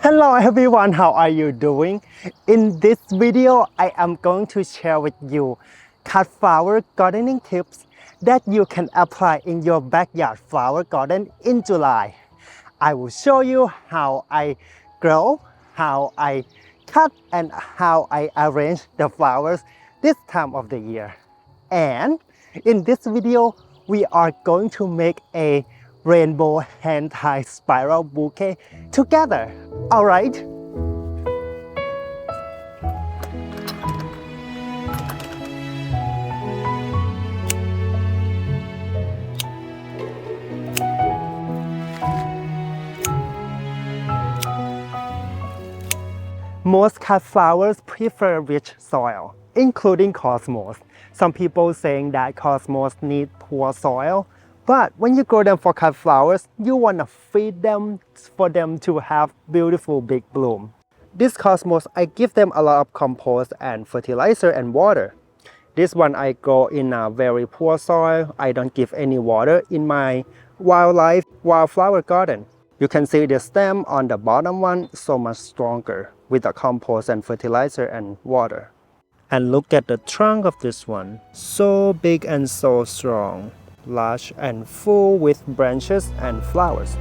Hello everyone, how are you doing? In this video, I am going to share with you cut flower gardening tips that you can apply in your backyard flower garden in July. I will show you how I grow, how I cut, and how I arrange the flowers this time of the year. And in this video, we are going to make a rainbow hand-tied spiral bouquet together. All right? Most cut flowers prefer rich soil, including cosmos. Some people saying that cosmos need poor soil, but when you grow them for cut flowers, you want to feed them for them to have beautiful big bloom. This cosmos, I give them a lot of compost and fertilizer and water. This one I grow in a very poor soil. I don't give any water in my wildflower garden. You can see the stem on the bottom one so much stronger with the compost and fertilizer and water. And look at the trunk of this one. So big and so strong, large and full with branches and flowers.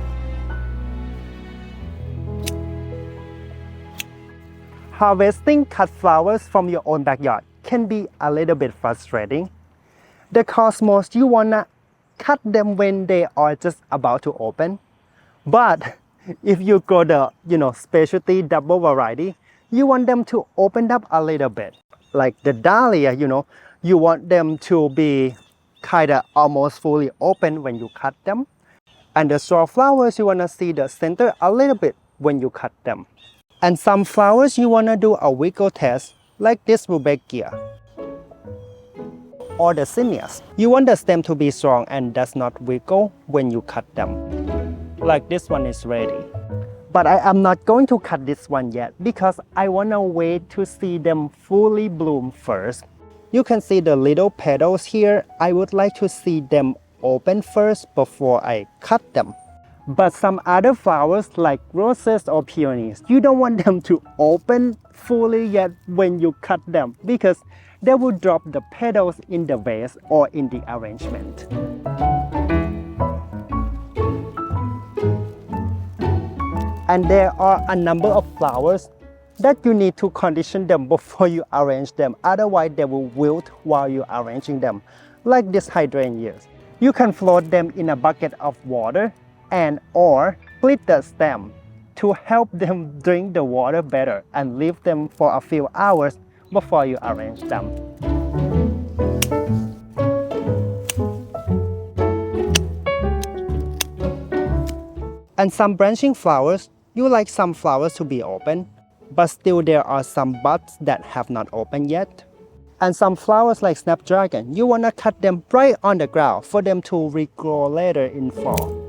Harvesting cut flowers from your own backyard can be a little bit frustrating. The cosmos, you wanna cut them when they are just about to open. But if you grow the specialty double variety, you want them to open up a little bit. Like the dahlia, you want them to be kinda almost fully open when you cut them. And the straw flowers, you wanna see the center a little bit when you cut them. And some flowers you wanna do a wiggle test, like this rudbeckia or the zinnias. You want the stem to be strong and does not wiggle when you cut them. Like this one is ready. But I am not going to cut this one yet because I wanna wait to see them fully bloom first. You can see the little petals here. I would like to see them open first before I cut them. But some other flowers like roses or peonies, you don't want them to open fully yet when you cut them because they will drop the petals in the vase or in the arrangement. And there are a number of flowers that you need to condition them before you arrange them. Otherwise, they will wilt while you're arranging them, like these hydrangeas. You can float them in a bucket of water and or split the stem to help them drink the water better and leave them for a few hours before you arrange them. And some branching flowers, you like some flowers to be open, but still there are some buds that have not opened yet. And some flowers like snapdragon, you wanna cut them right on the ground for them to regrow later in fall.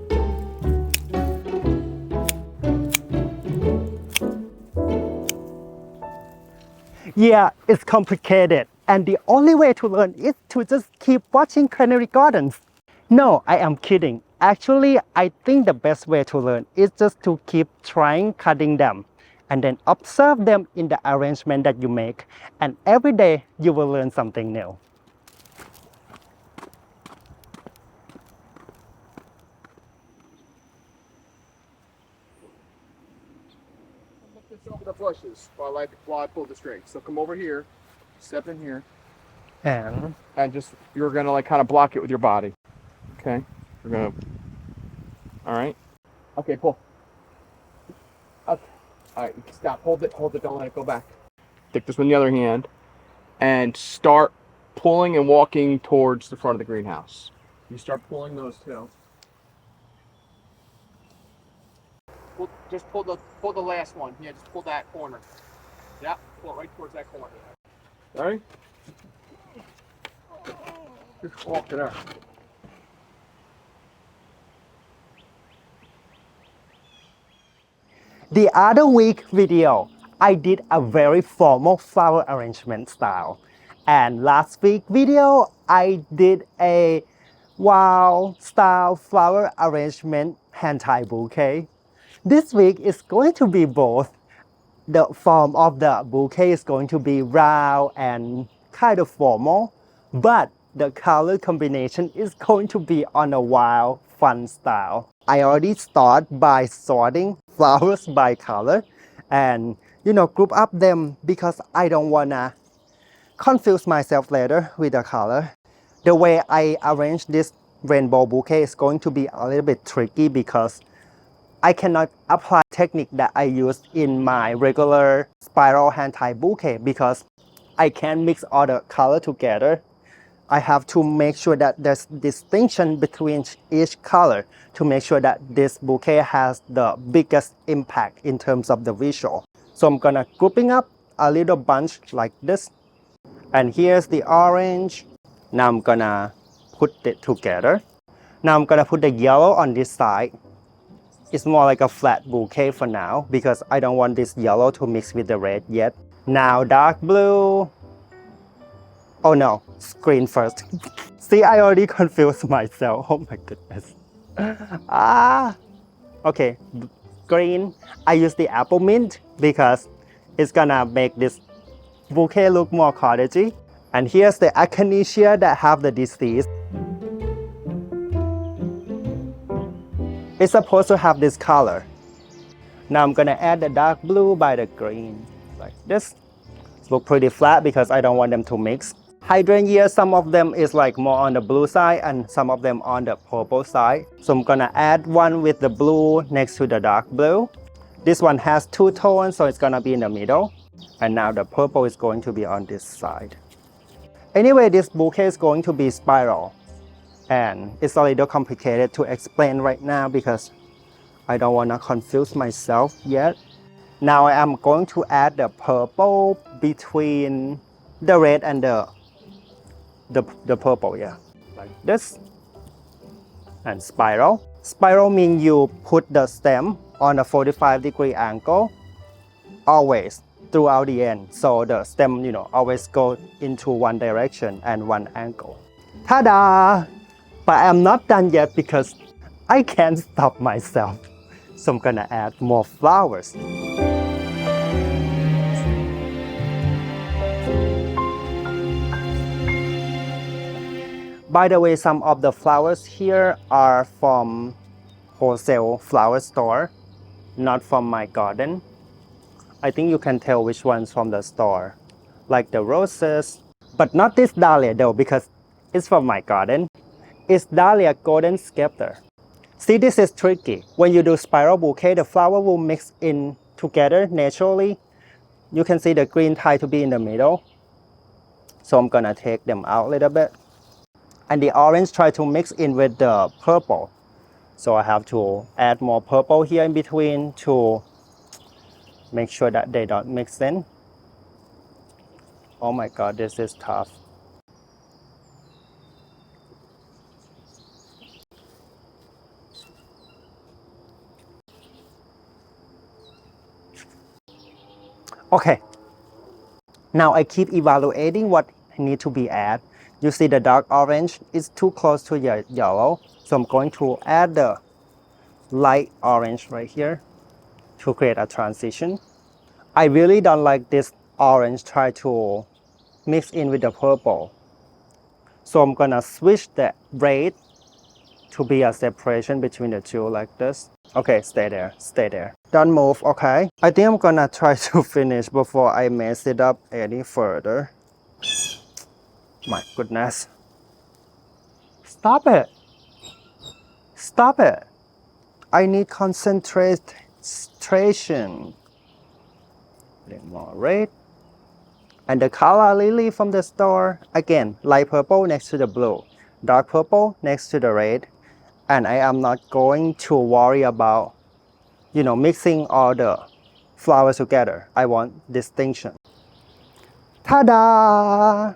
Yeah, it's complicated, and the only way to learn is to just keep watching culinary gardens. No, I am kidding. Actually, I think the best way to learn is just to keep trying cutting them and then observe them in the arrangement that you make, and every day you will learn something new. Over the bushes while I pull the string. So come over here, step in here, And just you're gonna like kind of block it with your body. Okay, we're gonna. All right. Okay, pull. Okay. All right, stop. Hold it. Don't let it go back. Take this one in the other hand, and start pulling and walking towards the front of the greenhouse. You start pulling those two. Just pull the last one. Yeah, just pull that corner. Yeah, pull it right towards that corner. All right. Just walk it out. the other week video, I did a very formal flower arrangement style. And last week video, I did a wild style flower arrangement hand-tied bouquet. This week is going to be both. The form of the bouquet is going to be round and kind of formal, but the color combination is going to be on a wild, fun style. I already start by sorting flowers by color and group up them because I don't wanna confuse myself later with the color. The way I arrange this rainbow bouquet is going to be a little bit tricky because I cannot apply technique that I use in my regular spiral hand tie bouquet because I can't mix all the color together. I have to make sure that there's distinction between each color to make sure that this bouquet has the biggest impact in terms of the visual. So I'm gonna grouping up a little bunch like this. And here's the orange. Now I'm gonna put it together. Now I'm gonna put the yellow on this side. It's more like a flat bouquet for now because I don't want this yellow to mix with the red yet. Now dark blue. Oh no, green first. See, I already confused myself. Oh my goodness. Okay, green. I use the apple mint because it's gonna make this bouquet look more cottagey. And here's the echinacea that have the disease. It's supposed to have this color. Now I'm gonna add the dark blue by the green, like this. Look pretty flat because I don't want them to mix. Hydrangea, some of them is like more on the blue side and some of them on the purple side. So I'm gonna add one with the blue next to the dark blue. This one has two tones, so it's gonna be in the middle. And now the purple is going to be on this side. Anyway, this bouquet is going to be spiral. And it's a little complicated to explain right now because I don't want to confuse myself yet. Now I am going to add the purple between the red and the purple, yeah, like this. And spiral. Spiral means you put the stem on a 45-degree angle always throughout the end. So the stem, always go into one direction and one angle. Ta-da! But I'm not done yet because I can't stop myself. So I'm gonna add more flowers. By the way, some of the flowers here are from wholesale flower store, not from my garden. I think you can tell which ones from the store, like the roses, but not this dahlia though because it's from my garden. It's Dahlia Golden Scepter. See, this is tricky. When you do spiral bouquet, the flower will mix in together naturally. You can see the green tie to be in the middle. So I'm gonna take them out a little bit. And the orange try to mix in with the purple. So I have to add more purple here in between to make sure that they don't mix in. Oh my God, this is tough. Okay, now I keep evaluating what need to be added. You see the dark orange is too close to the yellow, so I'm going to add the light orange right here to create a transition. I really don't like this orange try to mix in with the purple. So I'm gonna switch the red to be a separation between the two like this. Okay, stay there, stay there. Don't move, okay? I think I'm gonna try to finish before I mess it up any further. My goodness. Stop it. Stop it. I need concentration. A little more red. And the color lily from the store, again, light purple next to the blue, dark purple next to the red. And I am not going to worry about, mixing all the flowers together. I want distinction. Ta-da!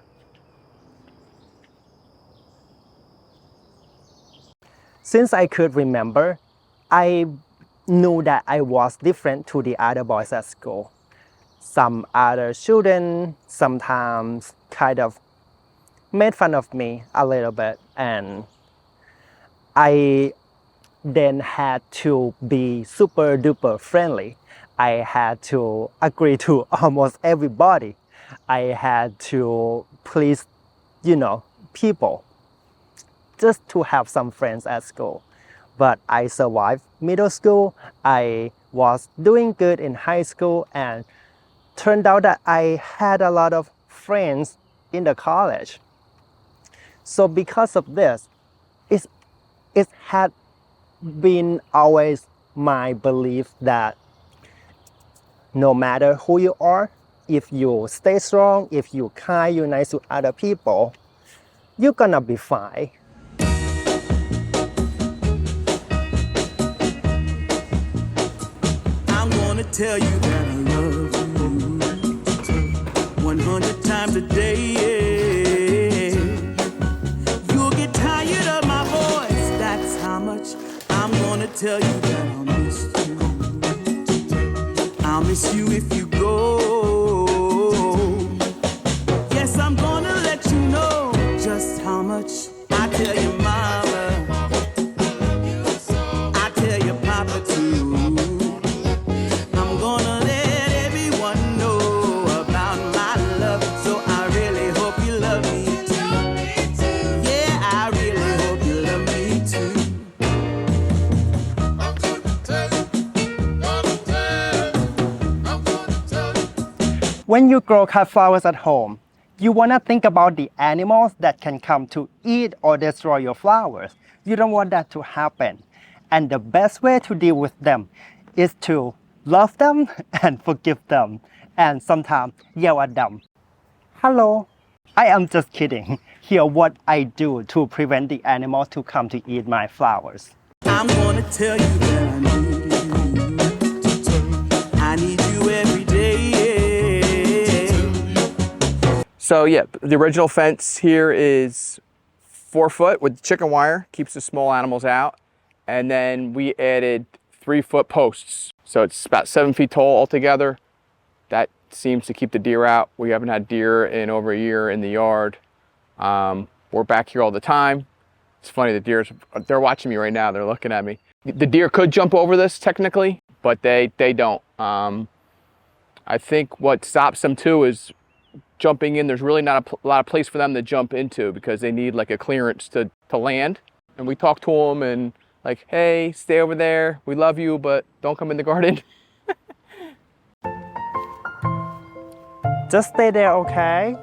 Since I could remember, I knew that I was different to the other boys at school. Some other students sometimes kind of made fun of me a little bit, and I then had to be super duper friendly. I had to agree to almost everybody. I had to please, people just to have some friends at school. But I survived middle school. I was doing good in high school, and turned out that I had a lot of friends in the college. So because of this, it's, it had been always my belief that no matter who you are, if you stay strong, if you kind, you're nice to other people, you're gonna be fine. I'm gonna tell you that I love you 100 times a day. You'll get tired of my voice, that's how much I'm gonna tell you that I'll miss you. I'll miss you if you go. Yes, I'm gonna let you know just how much I tell you, mama. I tell you, papa, too. I'm gonna let everyone know about my love. So I really hope you love me too. Yeah, I really hope you love me too. When you grow cut flowers at home, you wanna think about the animals that can come to eat or destroy your flowers. You don't want that to happen. And the best way to deal with them is to love them and forgive them, and sometimes yell at them. Hello. I am just kidding. Hear what I do to prevent the animals to come to eat my flowers. I'm gonna tell you that I need you. I need you every day. So yeah, the original fence here is 4 foot with chicken wire, keeps the small animals out. And then we added 3-foot posts. So it's about 7 feet tall altogether. That seems to keep the deer out. We haven't had deer in over a year in the yard. We're back here all the time. It's funny, the deer, they're watching me right now. They're looking at me. The deer could jump over this technically, but they don't. I think what stops them too is jumping in. There's really not a lot of place for them to jump into because they need like a clearance to land. And we talk to them and like, hey, stay over there. We love you, but don't come in the garden. Just stay there, okay?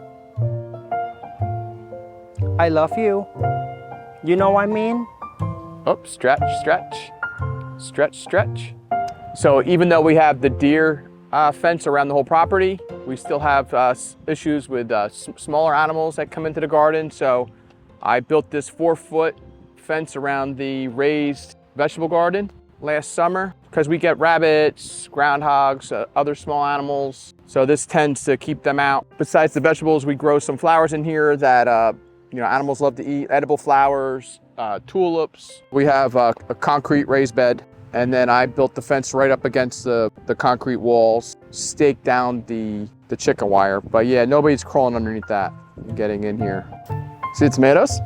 I love you. You know what I mean? Oh, stretch, stretch, stretch, stretch. So even though we have the deer fence around the whole property, we still have issues with smaller animals that come into the garden. So I built this 4-foot fence around the raised vegetable garden last summer because we get rabbits, groundhogs, other small animals. So this tends to keep them out. Besides the vegetables, we grow some flowers in here that animals love to eat, edible flowers, tulips. We have a concrete raised bed. And then I built the fence right up against the concrete walls, staked down the chicken wire. But yeah, nobody's crawling underneath that and getting in here. See the tomatoes?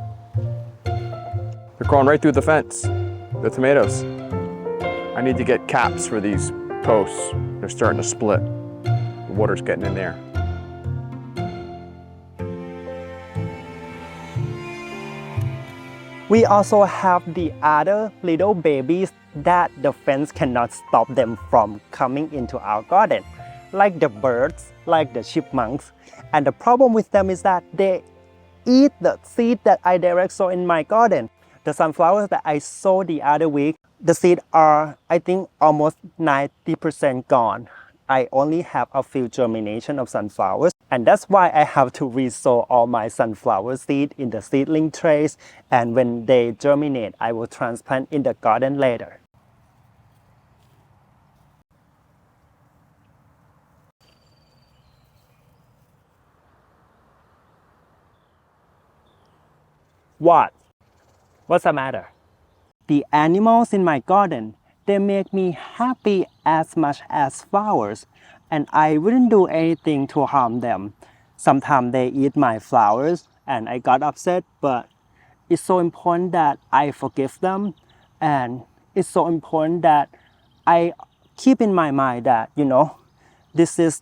They're crawling right through the fence, the tomatoes. I need to get caps for these posts. They're starting to split. The water's getting in there. We also have the other little babies that the fence cannot stop them from coming into our garden, like the birds, like the chipmunks. And the problem with them is that they eat the seed that I direct sow in my garden. The sunflowers that I sowed the other week, the seeds are, I think, almost 90% gone. I only have a few germination of sunflowers, and that's why I have to resow all my sunflower seed in the seedling trays, and when they germinate, I will transplant in the garden later. What? What's the matter? The animals in my garden, they make me happy as much as flowers, and I wouldn't do anything to harm them. Sometimes they eat my flowers and I got upset, but it's so important that I forgive them, and it's so important that I keep in my mind that, this is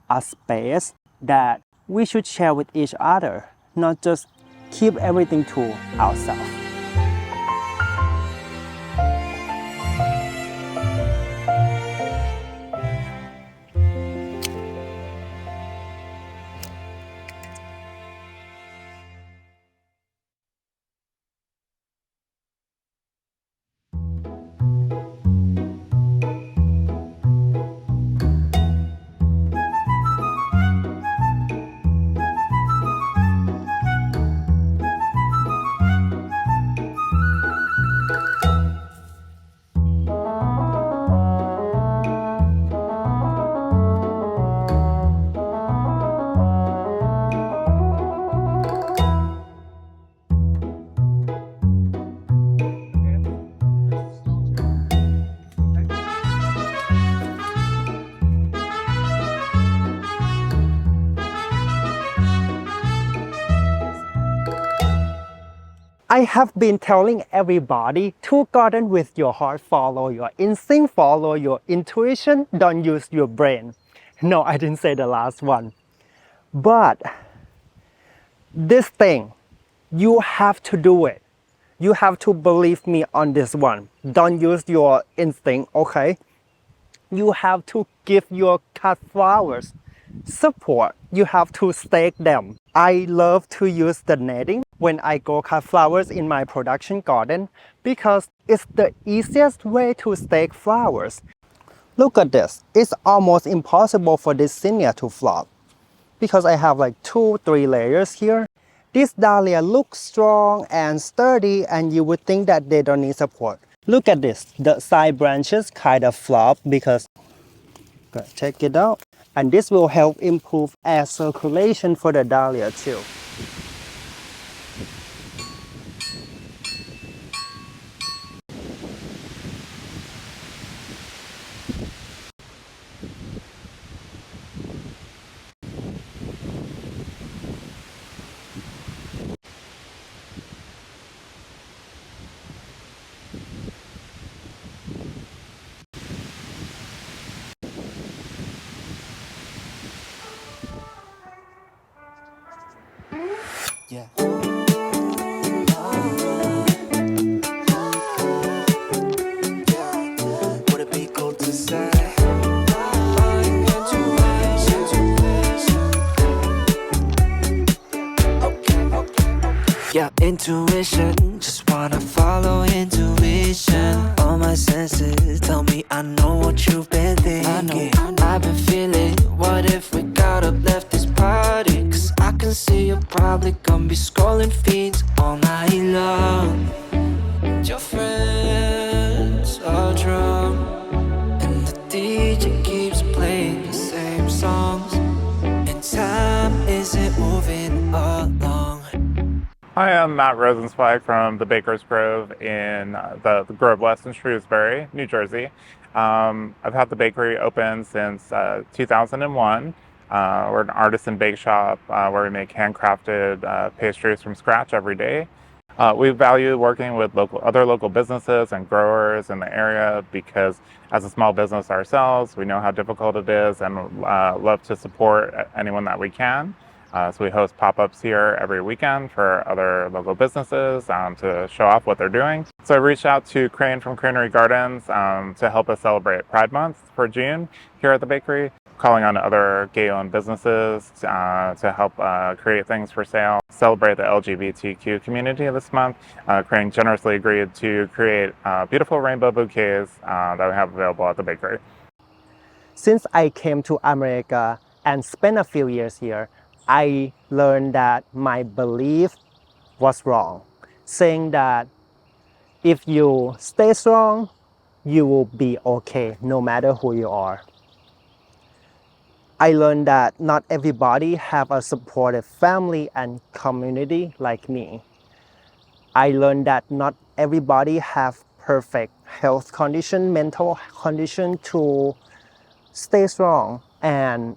a space that we should share with each other, not just keep everything to ourselves. I have been telling everybody to garden with your heart, follow your instinct, follow your intuition, don't use your brain. No, I didn't say the last one. But this thing, you have to do it. You have to believe me on this one. Don't use your instinct, okay? You have to give your cut flowers support. You have to stake them. I love to use the netting when I go cut flowers in my production garden because it's the easiest way to stake flowers. Look at this. It's almost impossible for this zinnia to flop because I have like 2-3 layers here. This dahlia looks strong and sturdy and you would think that they don't need support. Look at this. The side branches kind of flop because check it out. And this will help improve air circulation for the dahlia too. Yeah. Would it be cool to say? Yeah, intuition, just wanna follow intuition. All my senses tell me I know what you've been thinking. I've been feeling, what if we got up, left this party? Cause I can see you're probably gonna be scrolling feeds all night long. Your friends are drunk, and the DJ keeps playing the same songs, and time isn't moving along. Hi, I'm Matt Rosenzweig from the Baker's Grove in the Grove West in Shrewsbury, New Jersey. I've had the bakery open since 2001. We're an artisan bake shop where we make handcrafted pastries from scratch every day. We value working with other local businesses and growers in the area because as a small business ourselves, we know how difficult it is and love to support anyone that we can. So we host pop-ups here every weekend for other local businesses to show off what they're doing. So I reached out to Crane from Cranery Gardens to help us celebrate Pride Month for June here at the bakery, calling on other gay-owned businesses to help create things for sale, celebrate the LGBTQ community this month. Crane generously agreed to create beautiful rainbow bouquets that we have available at the bakery. Since I came to America and spent a few years here, I learned that my belief was wrong, saying that if you stay strong, you will be okay no matter who you are. I learned that not everybody have a supportive family and community like me. I learned that not everybody have perfect health condition, mental condition to stay strong. And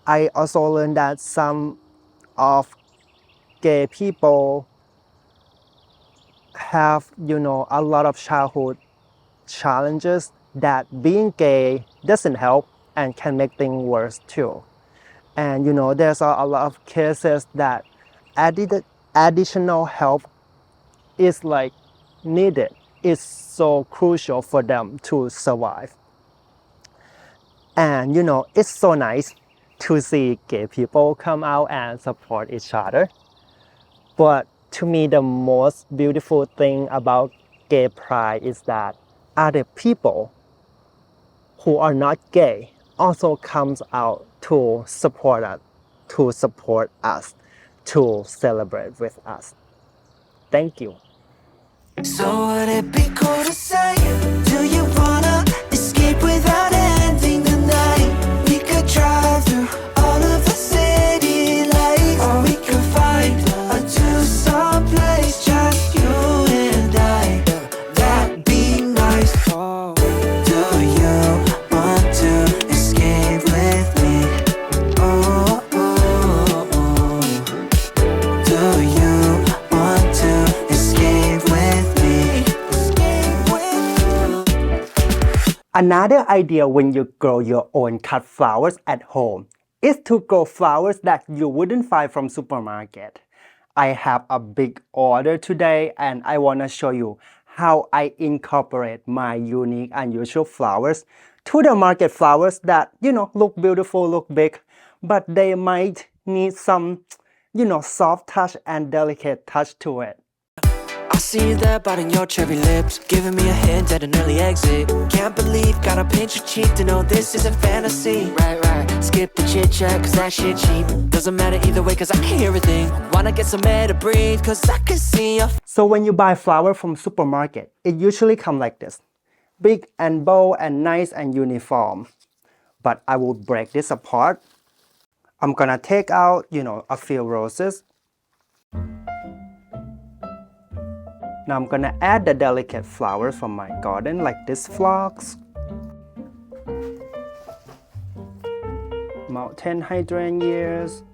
I also learned that some of gay people have, a lot of childhood challenges that being gay doesn't help and can make things worse too. And there's a lot of cases that additional help is like needed. It's so crucial for them to survive. And it's so nice to see gay people come out and support each other. But to me, the most beautiful thing about gay pride is that other people who are not gay also comes out to support us, to celebrate with us. Thank you. So would it be cool to say, do you wanna escape without ending the night? We could drive through all of the city lights, or we could find a two-song place, just you and I. That'd be nice. Do you want to escape with me? Oh, oh, oh. Do you want to escape with me? Escape with me. Another idea when you grow your own cut flowers at home is to grow flowers that you wouldn't find from supermarket. I have a big order today and I want to show you how I incorporate my unique unusual flowers to the market flowers that look beautiful, look big, but they might need some soft touch and delicate touch to it. I see you there biting your cherry lips, giving me a hint at an early exit. Can't believe, gotta pinch your cheek to know this isn't fantasy. Right, skip the chit chat cause that shit cheap. Doesn't matter either way cause I can hear everything. Wanna get some air to breathe cause I can see you. So when you buy flower from supermarket, it usually come like this. Big and bold and nice and uniform. But I will break this apart. I'm gonna take out, a few roses. Now I'm gonna add the delicate flowers from my garden like these phlox, mountain hydrangeas,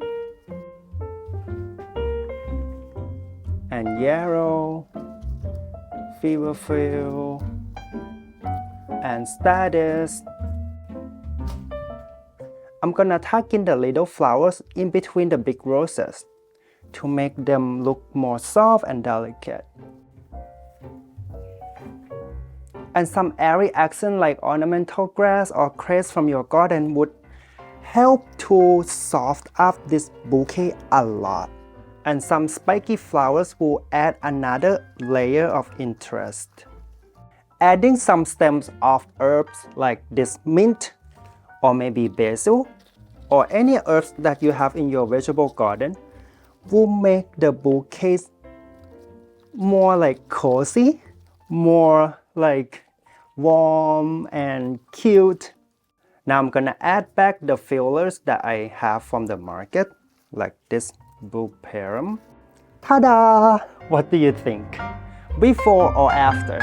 and yarrow, feverfew, and statice. I'm gonna tuck in the little flowers in between the big roses to make them look more soft and delicate. And some airy accent like ornamental grass or cress from your garden would help to soft up this bouquet a lot. And some spiky flowers will add another layer of interest. Adding some stems of herbs like this mint or maybe basil or any herbs that you have in your vegetable garden will make the bouquets more like cozy, more like warm and cute. Now I'm gonna add back the fillers that I have from the market, like this bouquet. Ta-da! What do you think? Before or after?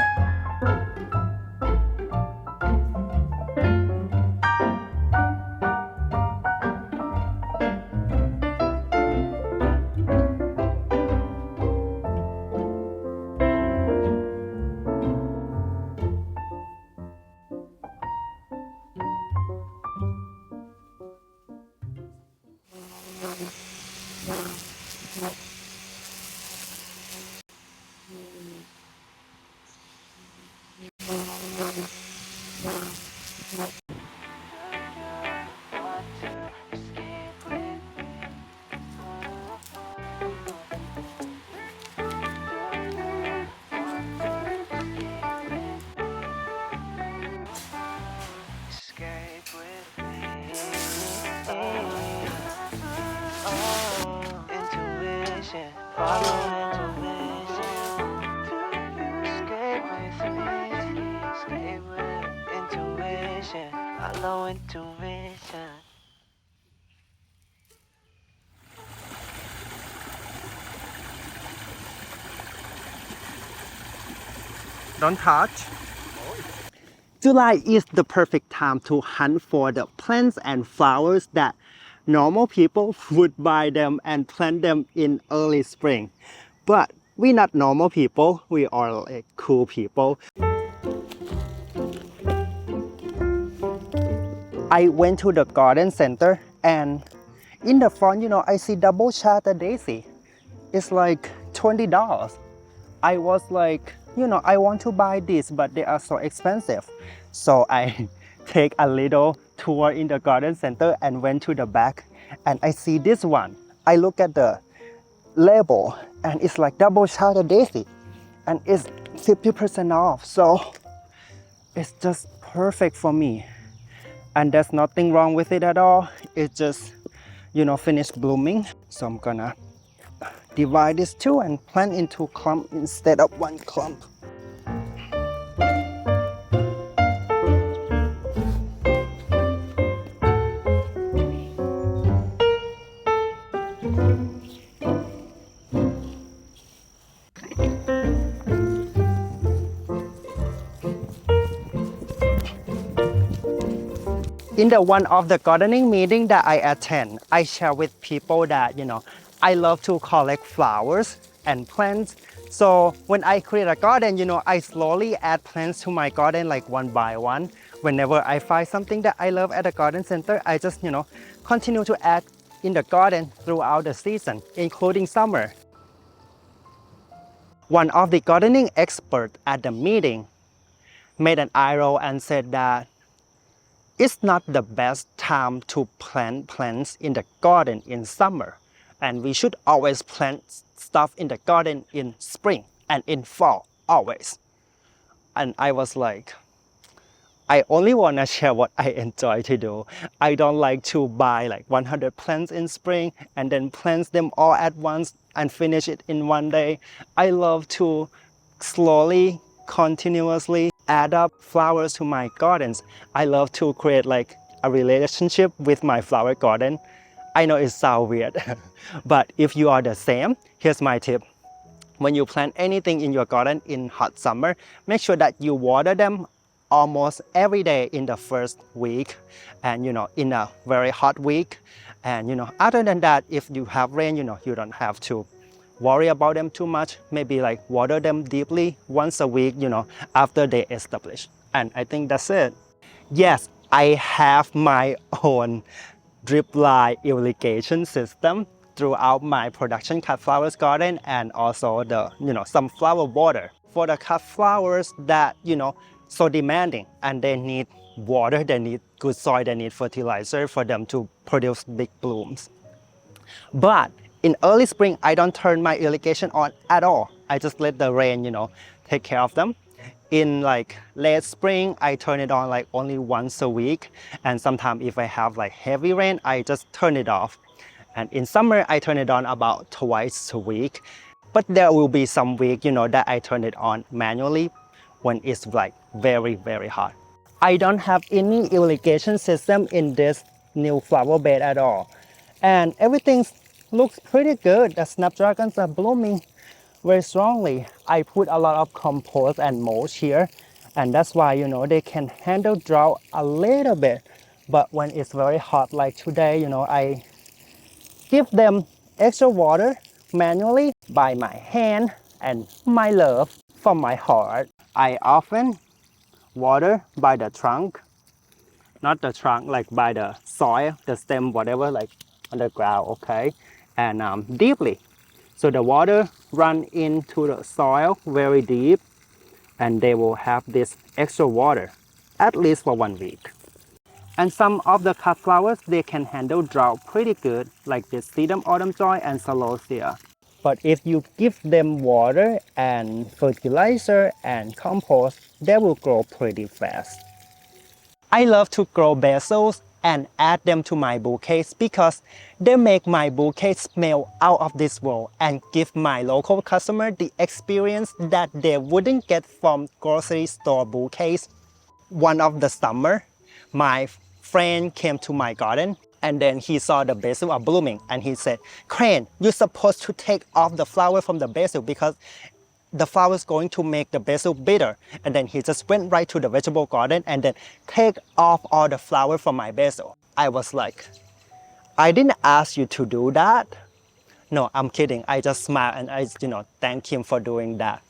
Follow intuition. Don't touch. July is the perfect time to hunt for the plants and flowers that normal people would buy them and plant them in early spring. But we're not normal people, we are like cool people. I went to the garden center and in the front, I see double charter daisy. It's like $20. I was like, I want to buy this, but they are so expensive. So I take a little tour in the garden center and went to the back and I see this one. I look at the label and it's like double charter daisy and it's 50% off. So it's just perfect for me. And there's nothing wrong with it at all. It just, finished blooming. So I'm gonna divide this two and plant into clump instead of one clump. In the one of the gardening meeting that I attend, I share with people that, I love to collect flowers and plants. So when I create a garden, I slowly add plants to my garden like one by one. Whenever I find something that I love at the garden center, I just, continue to add in the garden throughout the season, including summer. One of the gardening experts at the meeting made an eye roll and said that it's not the best time to plant plants in the garden in summer, and we should always plant stuff in the garden in spring and in fall, always. And I was like, I only want to share what I enjoy to do. I don't like to buy like 100 plants in spring and then plant them all at once and finish it in one day. I love to slowly, continuously add up flowers to my gardens. I love to create like a relationship with my flower garden. I know it sounds weird, but if you are the same, here's my tip. When you plant anything in your garden in hot summer, make sure that you water them almost every day in the first week and in a very hot week. And other than that, if you have rain, you don't have to worry about them too much. Maybe like water them deeply once a week, after they establish. And I think that's it. Yes, I have my own drip line irrigation system throughout my production cut flowers garden and also the, some flower water. For the cut flowers that, so demanding and they need water, they need good soil, they need fertilizer for them to produce big blooms. But in early spring, I don't turn my irrigation on at all. I just let the rain, take care of them. In like late spring, I turn it on like only once a week. And sometimes if I have like heavy rain, I just turn it off. And in summer, I turn it on about twice a week. But there will be some week, that I turn it on manually when it's like very, very hot. I don't have any irrigation system in this new flower bed at all. And everything looks pretty good. The snapdragons are blooming very strongly. I put a lot of compost and mulch here, and that's why they can handle drought a little bit. But when it's very hot like today, I give them extra water manually by my hand and my love from my heart. I often water by the trunk, not the trunk, like by the soil, the stem, whatever, like on the ground, okay? And deeply. So the water run into the soil very deep and they will have this extra water, at least for 1 week. And some of the cut flowers, they can handle drought pretty good, like this sedum autumn joy and celosia. But if you give them water and fertilizer and compost, they will grow pretty fast. I love to grow basils and add them to my bouquets because they make my bouquet smell out of this world and give my local customer the experience that they wouldn't get from grocery store bouquets. One of the summer, my friend came to my garden and then he saw the basil are blooming and he said, "Crane, you're supposed to take off the flower from the basil because the flower is going to make the basil bitter." And then he just went right to the vegetable garden and then take off all the flower from my basil. I was like, I didn't ask you to do that. No, I'm kidding. I just smiled and I, thank him for doing that.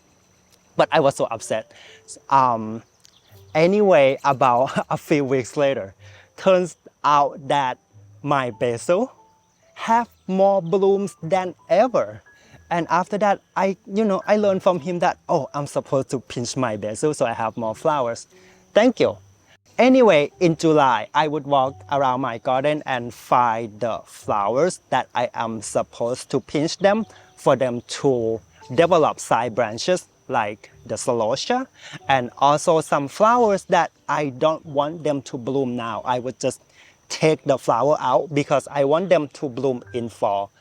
But I was so upset. Anyway, about a few weeks later, turns out that my basil have more blooms than ever. And after that, I learned from him that, oh, I'm supposed to pinch my basil so I have more flowers. Thank you. Anyway, in July, I would walk around my garden and find the flowers that I am supposed to pinch them for them to develop side branches like the celosia, and also some flowers that I don't want them to bloom now. I would just take the flower out because I want them to bloom in fall.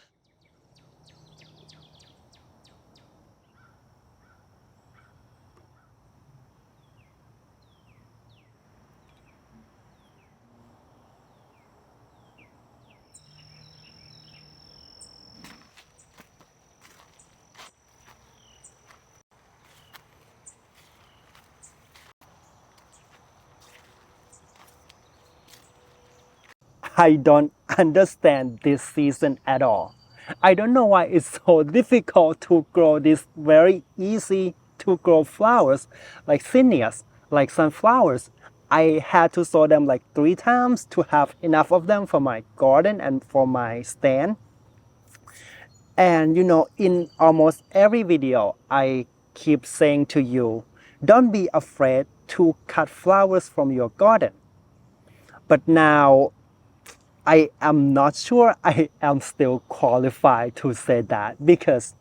I don't understand this season at all. I don't know why it's so difficult to grow these very easy to grow flowers like zinnias, like sunflowers. I had to sow them like 3 times to have enough of them for my garden and for my stand. And in almost every video, I keep saying to you, don't be afraid to cut flowers from your garden. But now I am not sure I am still qualified to say that because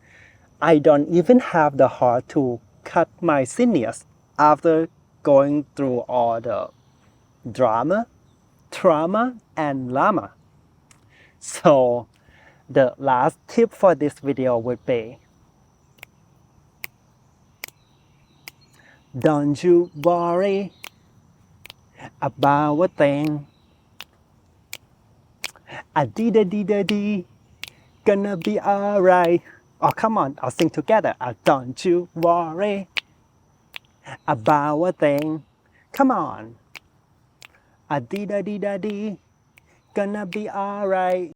I don't even have the heart to cut my zinnias after going through all the drama, trauma, and llama. So the last tip for this video would be, don't you worry about a thing. A dee da dee da dee, gonna be alright. Oh, come on, I'll sing together. Don't you worry about a thing. Come on. A dee da dee da dee, gonna be alright.